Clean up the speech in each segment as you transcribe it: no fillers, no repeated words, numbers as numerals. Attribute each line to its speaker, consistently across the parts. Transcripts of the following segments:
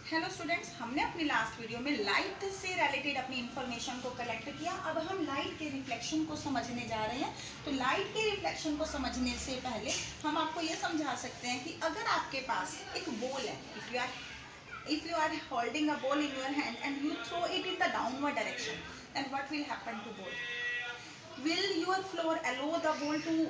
Speaker 1: Hello students, हमने अपनी last video में लाइट से रिलेटेड अपनी इंफॉर्मेशन को कलेक्ट किया। अब हम लाइट के रिफ्लेक्शन को समझने जा रहे हैं। तो लाइट के रिफ्लेक्शन को समझने से पहले हम आपको ये समझा सकते हैं कि अगर आपके पास एक बॉल है, if you are holding a ball in your hand and you throw it in the downward direction, then what will happen to ball? Will your floor allow the ball to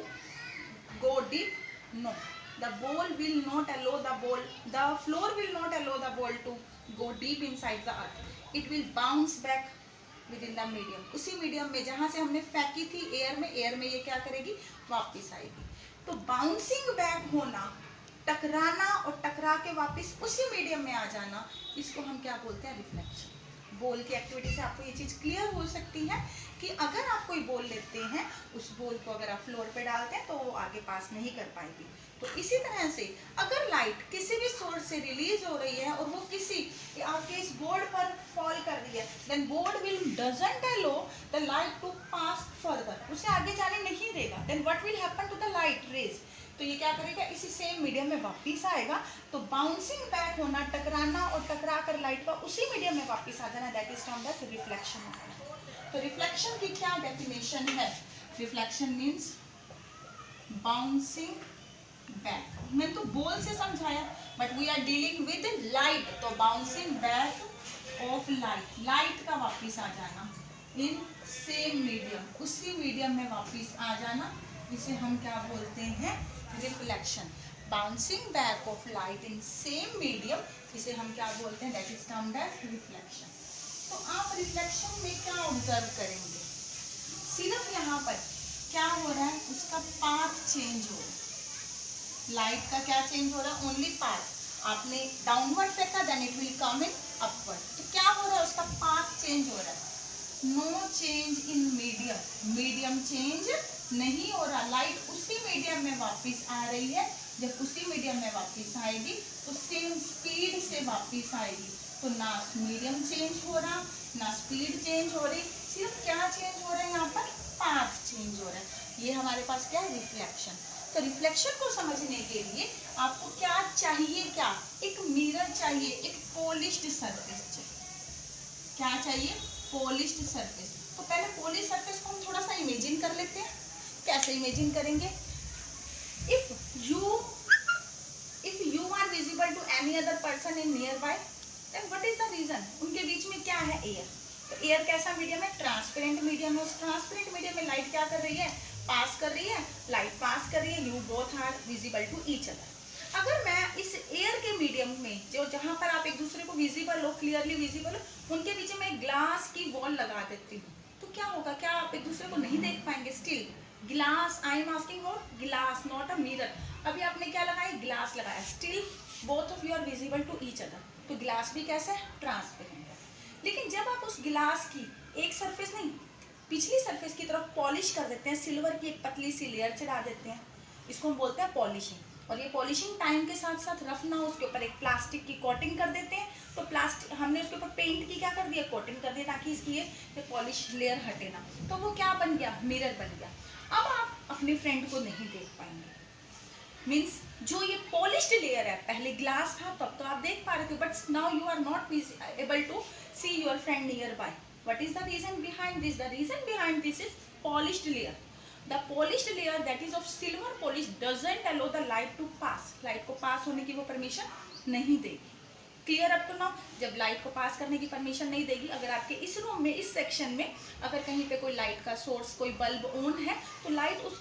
Speaker 1: go deep? No, the ball will not allow the floor will not allow the ball to go deep inside the earth. It will bounce back within the medium. उसी medium में जहां से हमने फेंकी थी air में ये क्या करेगी, वापस आएगी। तो बाउंसिंग बैक होना, टकराना और टकरा के वापस उसी मीडियम में आ जाना, इसको हम क्या बोलते हैं, रिफ्लेक्शन। बॉल की एक्टिविटी से आपको ये चीज क्लियर हो सकती है कि अगर आप कोई बॉल लेते हैं, उस बॉल को अगर आप फ्लोर पे डालते हैं तो वो आगे पास नहीं कर पाएगी। तो इसी तरह से अगर लाइट किसी भी सोर्स से रिलीज हो रही है और वो किसी आपके इस बोर्ड पर फॉल कर रही है, then board will doesn't allow the light to pass further, उसे आगे जाने नहीं देगा। Then what will happen to the light rays, तो ये क्या करेगा, इसी सेम मीडियम में वापस आएगा। तो बाउंसिंग बैक होना, टकराना और टकरा कर लाइट का उसी मीडियम में वापस आ जाना, that is termed as reflection. तो रिफ्लेक्शन की क्या डेफिनेशन है? Reflection means bouncing back. मैं तो बॉल से समझाया, but we are dealing with light. तो बाउंसिंग बैक ऑफ लाइट का वापस आ जाना इन सेम मीडियम, उसी मीडियम में वापस आ जाना, इसे हम क्या बोलते हैं, reflection. Bouncing back of light in same medium, इसे हम क्या बोलते हैं, that is termed as reflection. तो आप रिफ्लेक्शन में क्या ऑब्जर्व करेंगे, सिर्फ यहाँ पर क्या हो रहा है, उसका पाथ चेंज हो रहा है। लाइट का क्या चेंज हो रहा है, ओनली पाथ। आपने डाउनवर्ड फेंका, then it will come in upward, तो क्या हो रहा है, उसका पाथ चेंज हो रहा है। No change in medium, medium change नहीं हो रहा, लाइट उसी मीडियम में वापस आ रही है। जब उसी मीडियम में वापस आएगी तो सेम स्पीड से वापस आएगी। तो ना मीडियम चेंज हो रहा, ना स्पीड चेंज हो रही, सिर्फ क्या चेंज हो रहा है, यहाँ पर पाथ चेंज हो रहा है। ये हमारे पास क्या है, रिफ्लेक्शन। तो रिफ्लेक्शन को समझने के लिए आपको क्या चाहिए, क्या एक मिरर चाहिए, एक पॉलिश्ड सरफेस चाहिए। क्या चाहिए, पॉलिश्ड सरफेस। तो पहले पॉलिश सरफेस को हम थोड़ा सा इमेजिन कर लेते हैं। कैसे इमेजिन करेंगे, if you are visible to any other person in nearby, then what is the reason, उनके बीच में क्या है, एयर। तो एयर कैसा मीडियम है, ट्रांसपेरेंट मीडियम है। उस ट्रांसपेरेंट मीडियम में लाइट क्या कर रही है, पास कर रही है, लाइट पास कर रही है, you both are visible to each other. अगर मैं इस एयर के मीडियम में, जो जहां पर आप एक दूसरे को विजिबल हो, क्लियरली विजिबल हो, उनके बीच में ग्लास की वॉल लगा देती हूँ, तो क्या होगा, क्या आप एक दूसरे को नहीं देख पाएंगे, still glass, I am asking for glass, not a mirror. अभी आपने क्या लगाया, ग्लास लगाया, still both of you are visible to each other. तो ग्लास भी कैसा है, ट्रांसपेरेंट है। लेकिन जब आप उस ग्लास की एक सरफेस नहीं, पिछली सरफेस की तरफ पॉलिश कर देते हैं, सिल्वर की एक पतली सी लेयर चढ़ा देते हैं, इसको हम बोलते हैं पॉलिशिंग। और ये पॉलिशिंग टाइम के साथ साथ रफ ना हो, उसके ऊपर एक प्लास्टिक की कोटिंग कर देते हैं। तो प्लास्टिक हमने उसके ऊपर पेंट की क्या कर दिया, कोटिंग कर दिया, ताकि इसकी ये पॉलिश लेयर हटे ना। तो वो क्या बन गया, मिरर बन गया। अब आप अपने फ्रेंड को नहीं देख पाएंगे, मीन्स जो ये पॉलिश्ड लेयर है, पहले ग्लास था तब तो आप देख पा रहे थे, but now you are not able to see your friend nearby. What is the reason behind this? The reason behind this is polished layer. The polished layer that is of silver polish doesn't allow the light to pass. Light को pass होने की वो permission नहीं देगी। Clear up to now? जब light को pass करने की परमिशन नहीं देगी, अगर आपके इस रूम में, इस सेक्शन में अगर कहीं पे कोई लाइट का सोर्स, कोई बल्ब ऑन है, तो लाइट उस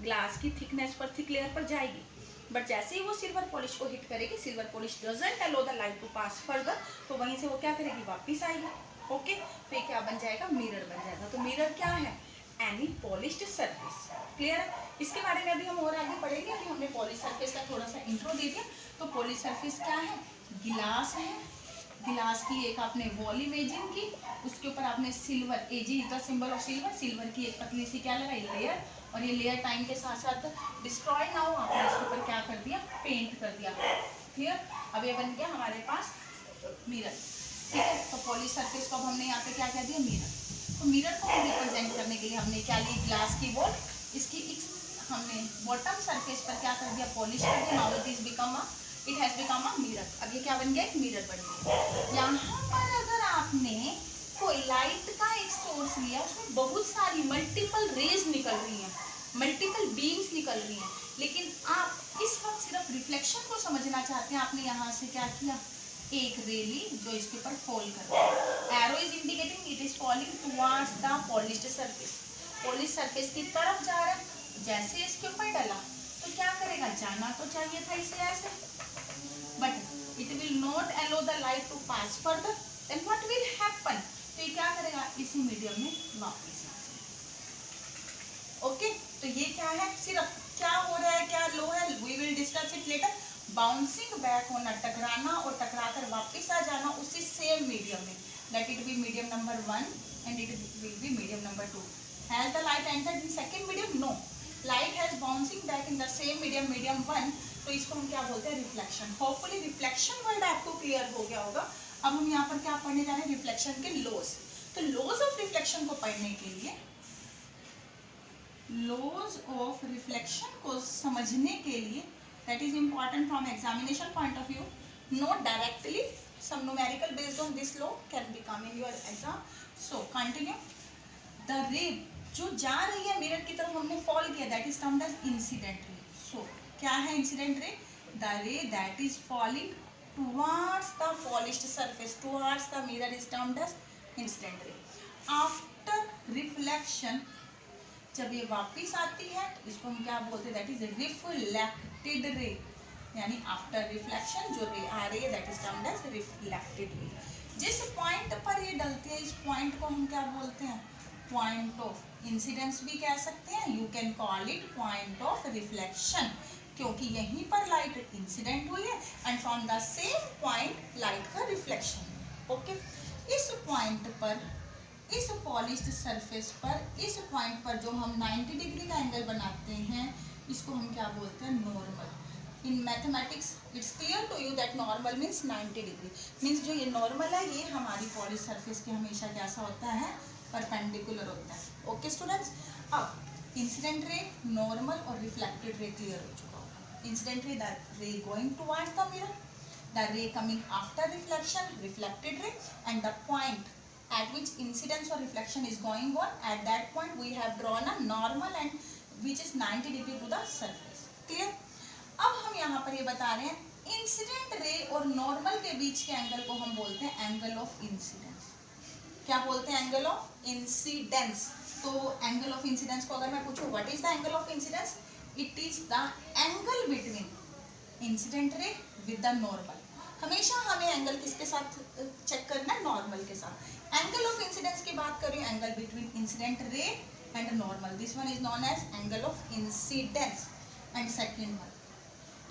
Speaker 1: ग्लास की थिकनेस पर, थिक लेयर पर जाएगी। बट जैसे ही वो सिल्वर पॉलिश को हिट करेगी, silver polish doesn't allow the light to pass further, तो वहीं से वो क्या करेगी, वापिस आएगी। ओके, तो ये क्या बन जाएगा, मिरर बन जाएगा। तो मिरर क्या है, एनी पॉलिश्ड सरफेस। क्लियर है? इसके बारे में अभी हम और आगे पढ़ेंगे। अभी हमने पॉलिश सरफेस का थोड़ा सा इंट्रो दे दिया। तो पॉलिश सरफेस क्या है, गिलास है, गिलास की एक आपने वॉल इमेजिन की, उसके ऊपर आपने silver, AG is the symbol of silver, silver की एक पतली सी क्या लगाई, लेयर। और ये लेयर टाइम के साथ साथ डिस्ट्रॉय ना हो, आपने इसके ऊपर क्या कर दिया, पेंट कर दिया। क्लियर? अब ये बन गया हमारे पास मिरर। ठीक है, तो पॉलिश सरफेस को अब हमने यहाँ पे क्या कह दिया, मिरर। तो मिरर को रिप्रेजेंट करने के लिए हमने क्या ली, ग्लास की वॉल, इसकी हमने बॉटम सरफेस पर क्या कर दिया, पॉलिश कर दिया। Now it is become a it has become a mirror. अब ये क्या बन गया, एक मिरर बन गया। यहाँ पर अगर आपने कोई लाइट का एक सोर्स लिया, उसमें बहुत सारी मल्टीपल रेज निकल रही हैं, मल्टीपल बीम्स निकल रही हैं, लेकिन आप इस वक्त सिर्फ रिफ्लेक्शन को समझना चाहते हैं। आपने यहाँ से क्या किया, एक रे ली जो इसके ऊपर फॉल कर रहा है। Arrow is indicating it is falling towards the polished surface, polish surface की तरफ जा रहा है। जैसे इसके ऊपर डला तो क्या करेगा, जाना तो चाहिए था इसे ऐसे, but it will not allow the light to pass further. Then what will happen, तो ये क्या करेगा, इसी मीडियम में वापस आ जाएगा। ओके, तो ये क्या है, सिर्फ क्या हो रहा है, क्या लो है, we will discuss it later. Bouncing back होना, टकराना और टकराकर वापस आ जाना उसी सेम मीडियम में, let it be medium number 1 and it will be medium number 2। Has the light entered in second medium, no, light has bouncing back in the same medium, medium 1, तो इसको हम क्या बोलते हैं, रिफ्लेक्शन। होपफुली रिफ्लेक्शन वर्ड आपको clear हो गया होगा। अब हम यहाँ पर क्या पढ़ने जा रहे हैं, रिफ्लेक्शन के लॉज। तो लॉज ऑफ रिफ्लेक्शन को पढ़ने के लिए, लॉज ऑफ रिफ्लेक्शन को समझने के लिए, that is important from examination point of view, not directly, some numerical based on this law can be come in your exam. So continue, the ray जो जा रही है मिरर की तरफ, हमने फॉल किया, that is termed as incident ray. So क्या है incident ray, the ray that is falling towards the polished surface, towards the mirror is termed as incident ray. After reflection, जब ये वापिस आती है तो इसको हम क्या बोलते हैं, दैट इज रिफ्लेक्टेड रे, यानी आफ्टर रिफ्लेक्शन जो रे आ रही है that is termed as reflected ray. जिस पॉइंट पर ये डलती है, इस पॉइंट को हम क्या बोलते हैं, पॉइंट ऑफ इंसिडेंस भी कह सकते हैं, you can call it point of reflection, क्योंकि यहीं पर लाइट इंसिडेंट हुई है and from the same point light का रिफ्लेक्शन। ओके, इस पॉइंट पर, इस पॉलिश्ड सरफेस पर, इस पॉइंट पर जो हम 90 डिग्री का एंगल बनाते हैं, इसको हम क्या बोलते हैं, normal. In mathematics it's clear to you that normal means 90 degree, means जो ये नॉर्मल है ये हमारी पॉलिश सरफेस के हमेशा कैसा होता है, परपेंडिकुलर होता है। ओके स्टूडेंट्स, अब इंसिडेंट रे, नॉर्मल और रिफ्लेक्टेड रे क्लियर हो चुका होगा। इंसिडेंट रे, द रे going towards the mirror, the ray coming after reflection, reflected ray, and the point at which incidence or reflection is going on, at that point we have drawn a normal and which is 90 degree to the surface. Clear? अब हम यहाँ पर ये बता रहे हैं incident ray और normal के बीच के एंगल को हम बोलते हैं एंगल ऑफ इंसिडेंस। क्या बोलते हैं, एंगल ऑफ इंसिडेंस। तो एंगल ऑफ इंसिडेंस को अगर मैं पूछूं what is the angle of incidence, it is the angle between incident रे विद द नॉर्मल। हमेशा हमें एंगल किसके साथ चेक करना है, नॉर्मल के साथ। एंगल ऑफ इंसिडेंस की बात करें, angle between incident ray and normal, this one is known as angle of incidence. And second one,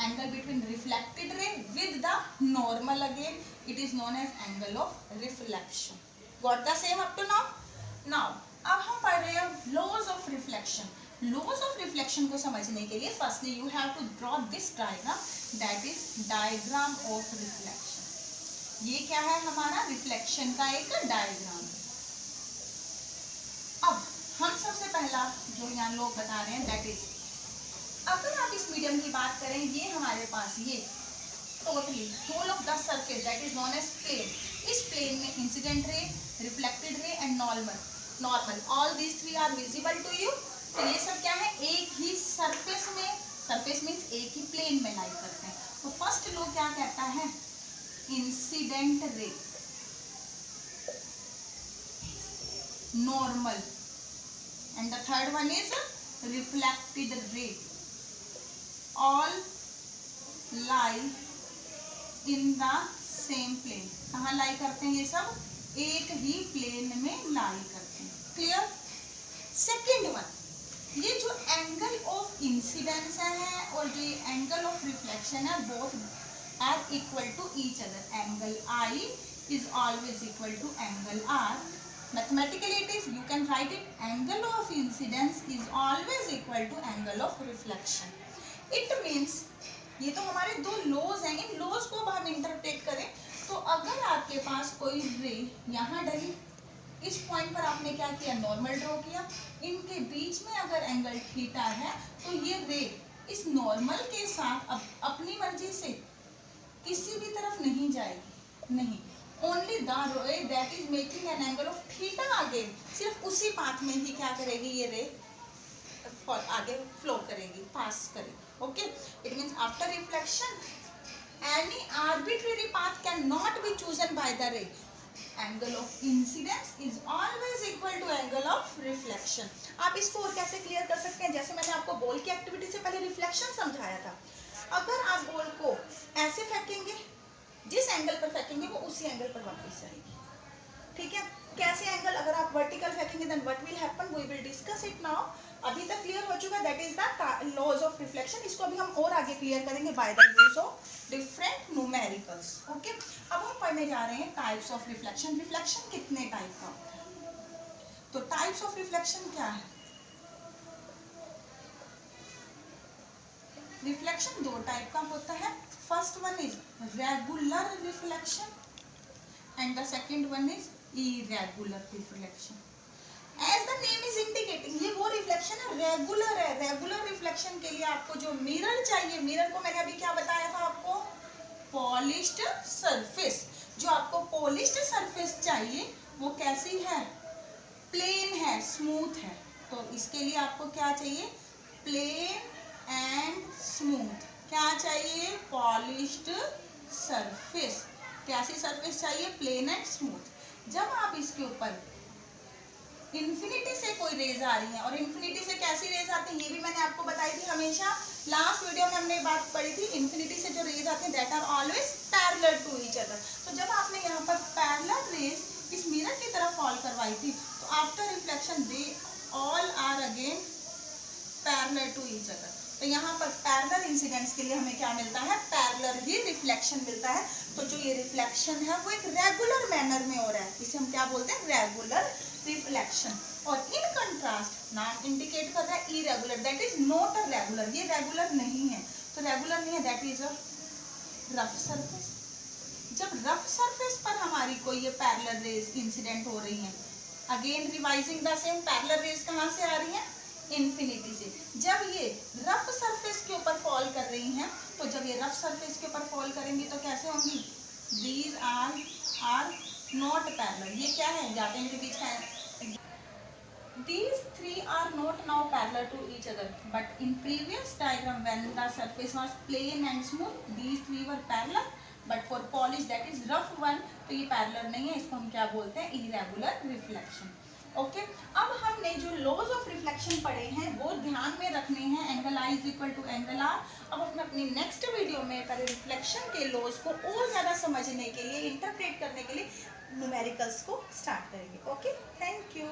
Speaker 1: angle between reflected ray with the normal, again it is known as angle of reflection. Got the same up to now? Now अब हम पढ़ रहे हैं laws of reflection. Laws of reflection को समझने के लिए firstly you have to draw this diagram, that is diagram of reflection. ये क्या है, हमारा रिफ्लेक्शन का एक डायग्राम। अब हम सबसे पहला जो यहाँ लोग बता रहे हैं दैट इज, अगर आप इस मीडियम की बात करें, ये हमारे पास ये totally whole of the surface that is known as plane. इस प्लेन में incident ray, reflected ray and normal, all these three are visible to you. तो ये सब क्या है, एक ही सरफेस में, सरफेस मीन्स एक ही प्लेन में लाई करते हैं। तो फर्स्ट लो क्या कहता है, incident ray, normal, and the third one is reflected ray, all lie in the same plane. कहाँ लाई करते हैं, ये सब एक ही प्लेन में लाई करते हैं। क्लियर? सेकेंड वन, ये जो एंगल ऑफ इंसिडेंस है और जो ये एंगल ऑफ रिफ्लेक्शन है, both are equal to each other. Angle I is always equal to angle R. Mathematically it is, you can write it, angle of incidence is always equal to angle of reflection. It means, ये तो हमारे दो laws हैं, in laws को अब हम interpret करें तो अगर आपके पास कोई रे यहाँ डली, इस पॉइंट पर आपने क्या किया, नॉर्मल ड्रॉ किया, इनके बीच में अगर एंगल थीटा है तो ये रे इस नॉर्मल के साथ अब अपनी मर्जी से किसी भी तरफ नहीं जाएगी, नहीं, ओनली द रे that is making an angle of theta again, सिर्फ उसी पाथ में ही क्या करेगी ये रे आगे फ्लो करेगी, पास करेगी। Okay, it means after reflection any arbitrary path cannot be chosen by the ray. Angle of incidence is always equal to angle of reflection. आप इसको और कैसे क्लियर कर सकते हैं, जैसे मैंने आपको बॉल की एक्टिविटी से पहले रिफ्लेक्शन समझाया था। अगर आप बॉल को ऐसे फेंकेंगे, जिस एंगल पर फेंकेंगे वो उसी एंगल पर वापस आएगी, ठीक है। कैसे एंगल, अगर आप वर्टिकल फेंकेंगे then what will happen, we will discuss it now. अभी तक क्लियर हो चुका, that is the laws of reflection. इसको अभी हम और आगे क्लियर करेंगे by the use of different numericals. Okay, अब हम पढ़ने जा रहे हैं टाइप्स ऑफ रिफ्लेक्शन। रिफ्लेक्शन कितने टाइप का होता है, तो टाइप्स ऑफ रिफ्लेक्शन क्या है? रिफ्लेक्शन दो टाइप का होता है। First one is regular reflection and the second one is irregular reflection. As the name is indicating, ये वो रिफ्लेक्शन है रेगुलर है। रेगुलर रिफ्लेक्शन के लिए आपको जो मिरर चाहिए, मिरर को मैंने अभी क्या बताया था आपको, पॉलिश्ड सरफेस। जो आपको पॉलिश्ड सरफेस चाहिए वो कैसी है, प्लेन है, स्मूथ है। तो इसके लिए आपको क्या चाहिए, प्लेन एंड स्मूथ। क्या चाहिए, पॉलिश्ड सरफेस। कैसी सरफेस चाहिए, प्लेन एंड स्मूथ। जब आप इसके ऊपर इन्फिनिटी से कोई रेज आ रही है, और इन्फिनिटी से कैसी रेज आती है ये भी मैंने आपको बताई थी हमेशा। लास्ट वीडियो में हमने बात पढ़ी थी, इन्फिनिटी से जो रेज आते हैं that are always parallel to each other. तो जब आपने यहाँ पर पैरेलल रेज इस मिरर की तरफ फॉल करवाई थी, तो after reflection they all are again parallel to each other. तो यहाँ पर पैरेलल इंसिडेंट्स के लिए हमें क्या मिलता है, पैरेलल ही रिफ्लेक्शन मिलता है। तो जो ये रिफ्लेक्शन है वो एक रेगुलर मैनर में हो रहा है, इसे हम क्या बोलते हैं, रेगुलर रिफ्लेक्शन। और इन कंट्रास्ट नाम इंडिकेट कर रहा है irregular, that is not a regular, ये रेगुलर नहीं है। तो रेगुलर नहीं है, that is a rough surface. जब रफ सरफेस पर हमारी कोई ये पैरेलल रेज इंसिडेंट हो रही है, again revising the same, parallel raise कहाँ से आ रही है, इन्फिनिटी से। जब ये रफ सरफेस के ऊपर फॉल कर रही हैं, तो जब ये रफ सरफेस के ऊपर फॉल करेंगी तो कैसे होंगी, दीज आर नॉट पैरेलल। ये क्या है, या तो इनके बीच का है, these three are not now parallel to each other, but in previous diagram when the surface was plain and smooth, these three were parallel, but for polish that is rough one, तो ये parallel नहीं है, इसको हम क्या बोलते हैं, irregular reflection। Okay, अब हमने जो लॉज ऑफ रिफ्लेक्शन पढ़े हैं वो ध्यान में रखने हैं, angle I is equal to angle R. अब हम अपनी नेक्स्ट वीडियो में पहले रिफ्लेक्शन के लॉज को और ज़्यादा समझने के लिए, इंटरप्रेट करने के लिए न्यूमेरिकल्स को स्टार्ट करेंगे। Okay, thank you.